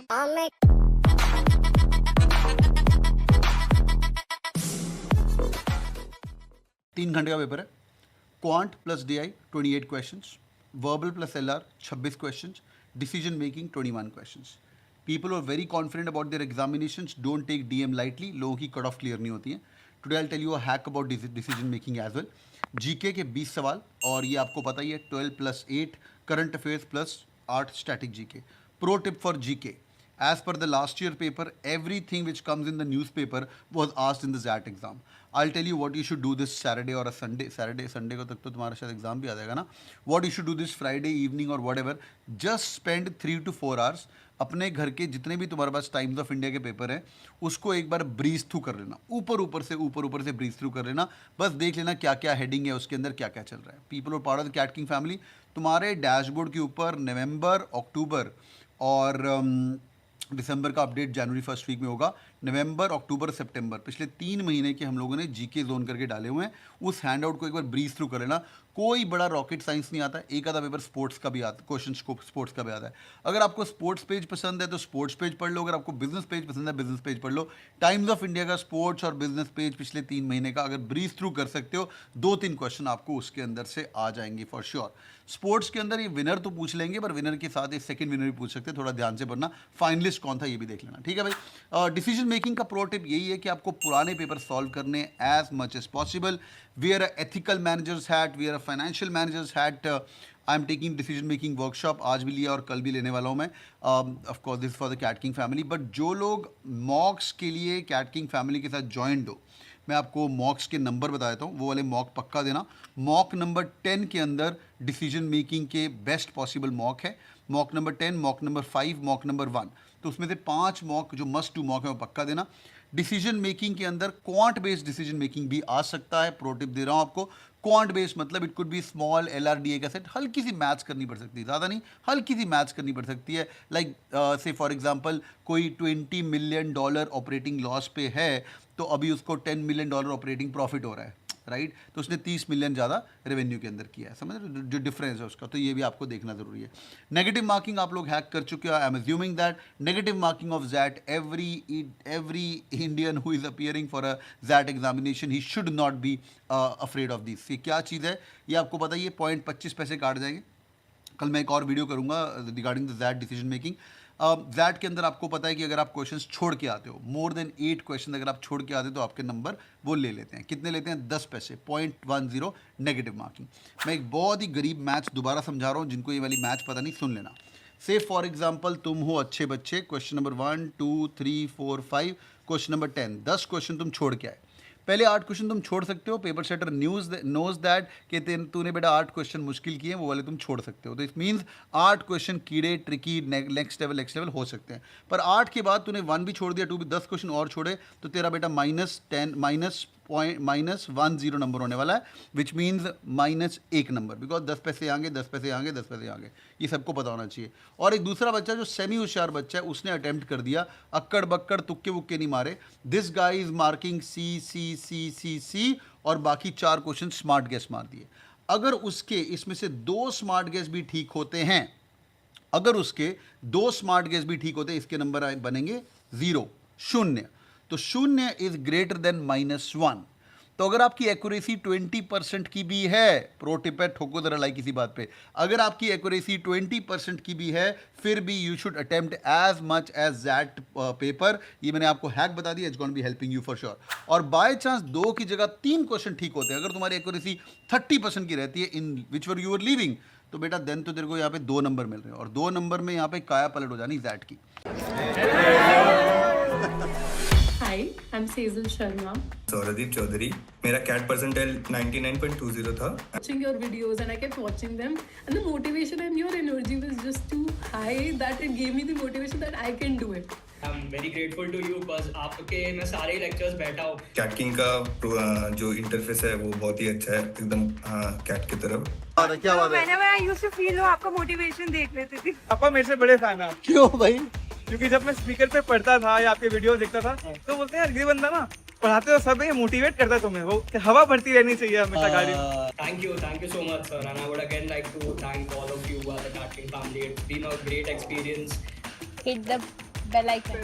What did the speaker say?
तीन घंटे का पेपर है। Quant plus DI 28 questions, verbal plus LR 26 questions, decision making 21 questions. People are very confident about their examinations, don't take DM lightly, लोगों की cut off clear नहीं होती है। Today I tell you a hack about decision making as well. GK के 20 सवाल, और ये आपको पता ही है 12 + 8 current affairs plus 8 static GK. Pro tip for GK: as per the last year paper, everything which comes in the newspaper was asked in the ZAT exam. I'll tell you what you should do this Saturday or a Sunday. Sunday को तक तो तुम्हारा शायद exam भी आ जाएगा ना. What you should do this Friday evening or whatever, just spend 3 to 4 hours अपने घर के जितने भी तुम्हारे पास टाइम्स ऑफ इंडिया के पेपर हैं उसको एक बार ब्रीज थ्रू कर लेना, ऊपर से ब्रीज थ्रू कर लेना. बस देख लेना क्या क्या हेडिंग है, उसके अंदर क्या क्या चल रहा है. पीपल और part of the cat king family, तुम्हारे डैशबोर्ड के ऊपर नवंबर, अक्टूबर और दिसंबर का अपडेट जनवरी फर्स्ट वीक में होगा. नवंबर, अक्टूबर, सितंबर, पिछले 3 महीने के हम लोगों ने जीके जोन करके डाले हुए हैं. उस हैंड आउट को एक बार ब्रीज थ्रू कर लेना. कोई बड़ा रॉकेट साइंस नहीं आता. एक आधा पेपर स्पोर्ट्स का भी आता, क्वेश्चन स्पोर्ट्स का भी आता है. अगर आपको स्पोर्ट्स पेज पसंद है तो स्पोर्ट्स पेज पढ़ लो. अगर आपको बिजनेस पेज पसंद है बिजनेस पेज पढ़ लो. टाइम्स ऑफ इंडिया का स्पोर्ट्स और बिजनेस पेज पिछले 3 महीने का अगर ब्रीज थ्रू कर सकते हो, 2-3 क्वेश्चन आपको उसके अंदर से आ जाएंगे फॉर श्योर. स्पोर्ट्स के अंदर ये विनर तो पूछ लेंगे, पर विनर के साथ ये सेकंड विनर भी पूछ सकते हैं. थोड़ा ध्यान से पढ़ना. फाइनलिस्ट कौन था ये भी देख लेना. ठीक है भाई. डिसीजन मेकिंग का प्रो टिप यही है कि आपको पुराने पेपर सॉल्व करने as much as possible. Wear a ethical manager's hat, wear a financial manager's hat. I am taking decision making workshop, आज भी लिया और कल भी लेने वाला हूँ मैं. Of course this for the cat king family. But जो लोग मॉक्स के लिए कैट किंग फैमिली के साथ ज्वाइंट हो, मैं आपको मॉक्स के नंबर बता देता हूँ. वो वाले मॉक पक्का देना. मॉक नंबर 10 के अंदर डिसीजन मेकिंग के बेस्ट पॉसिबल मॉक है. Mock number 10, mock number 5, mock number 1. तो उसमें से 5 मॉक जो मस्ट टू मॉक है वो पक्का देना. डिसीजन मेकिंग के अंदर क्वांट बेस्ड डिसीजन मेकिंग भी आ सकता है. प्रो टिप दे रहा हूँ आपको. क्वांट बेस्ड मतलब it could be small LRDA का सेट. हल्की सी मैथ्स करनी पड़ सकती है, ज़्यादा नहीं, हल्की सी मैथ्स करनी पड़ सकती है. लाइक से फॉर एग्जांपल कोई $20 मिलियन ऑपरेटिंग लॉस पे है, तो अभी उसको $10 मिलियन ऑपरेटिंग प्रॉफिट हो रहा है, राइट. तो उसने 30 मिलियन ज़्यादा रेवेन्यू के अंदर किया है. समझ रहे जो डिफरेंस है उसका. तो ये भी आपको देखना ज़रूरी है. नेगेटिव मार्किंग आप लोग हैक कर चुके हो. I am assuming that negative marking of that, every Indian who is appearing for a that examination, he should not be afraid of this. ये क्या चीज़ है ये आपको पता ही है. 0.25 पैसे काट जाएंगे. कल मैं एक और वीडियो करूँगा रिगार्डिंग द ज़ैट डिसीजन मेकिंग. ज़ैट के अंदर आपको पता है कि अगर आप क्वेश्चंस छोड़ के आते हो, मोर देन 8 क्वेश्चन अगर आप छोड़ के आते हो तो आपके नंबर वो ले लेते हैं. कितने लेते हैं? 10 पैसे. 0.10 नेगेटिव मार्किंग. मैं एक बहुत ही गरीब मैथ्स दोबारा समझा रहा हूँ. जिनको ये वाली मैथ्स पता नहीं, सुन लेना. से फॉर एग्जाम्पल तुम हो अच्छे बच्चे. Question number 1, 2, 3, 4, 5, question number 10. 10 question तुम छोड़ के आए. पहले 8 क्वेश्चन तुम छोड़ सकते हो. पेपर सेटर नोज दैट कि तूने बेटा 8 क्वेश्चन मुश्किल किए, वो वाले तुम छोड़ सकते हो. तो इट मीन्स 8 क्वेश्चन कीड़े, ट्रिकी, नेक्स्ट लेवल हो सकते हैं. पर 8 के बाद तूने 1 भी छोड़ दिया, 2 भी, 10 क्वेश्चन और छोड़े, तो तेरा बेटा -10 नंबर होने वाला है. Which means -1 number. बिकॉज 10 पैसे आएंगे, 10 पैसे आएंगे, 10 पैसे आएंगे. ये सबको पता होना चाहिए. और एक दूसरा बच्चा जो सेमी होशियार बच्चा है, उसने अटेम्प्ट कर दिया, अक्कड़ बक्कड़ तुक्के वुक्के नहीं मारे. दिस गाय इज मार्किंग सी और बाकी 4 क्वेश्चन स्मार्ट गेस मार दिए. अगर उसके इसमें से 2 स्मार्ट गेस भी ठीक होते हैं, अगर उसके 2 स्मार्ट गेस भी ठीक होते हैं, इसके नंबर बनेंगे 0, 0. तो 0 इज ग्रेटर देन -1. तो अगर आपकी एक्यूरेसी 20% की भी है, प्रो टिप है, ठोको जरा लाइक किसी बात पे, अगर आपकी एक्यूरेसी 20% की भी है, फिर भी you should attempt as much as that paper. ये मैंने आपको हैक बता दिया. It's going to be helping you for sure. और बाय चांस 2 की जगह 3 क्वेश्चन ठीक होते हैं, अगर तुम्हारी एक्यूरेसी 30% की रहती है, इन विच वर यू आर लीविंग, तो बेटा देन तो तेरे को यहाँ पे 2 नंबर मिल रहे हैं. और 2 नंबर में यहाँ पे काया पलट हो जानी दैट की. Hi, I'm Sejal Sharma. Saurabh Chaudhary. मेरा CAT percentile 99.20 था. Watching your videos and I kept watching them and the motivation and your energy was just too high that it gave me the motivation that I can do it. I'm very grateful to you because आपके मैं सारे lectures बैठा हूँ. CAT King का जो interface है वो बहुत ही अच्छा है, एकदम CAT की तरफ. क्या बात है? मैं यूज्ड टू फील आपका मोटिवेशन देख लेती थी. पापा मेरे से बड़े फैन है. क्यों भाई? क्योंकि जब मैं स्पीकर पे पढ़ता था या आपके वीडियो देखता था, तो बोलते हैं ये बंदा ना पढ़ाते हो सब, ये मोटिवेट करता है तुम्हें, वो हवा भरती रहनी चाहिए हमेशा गाड़ी में. Thank you so much sir, and I would again like to thank all of you, the CAT King family. It's been a great experience. Hit the bell icon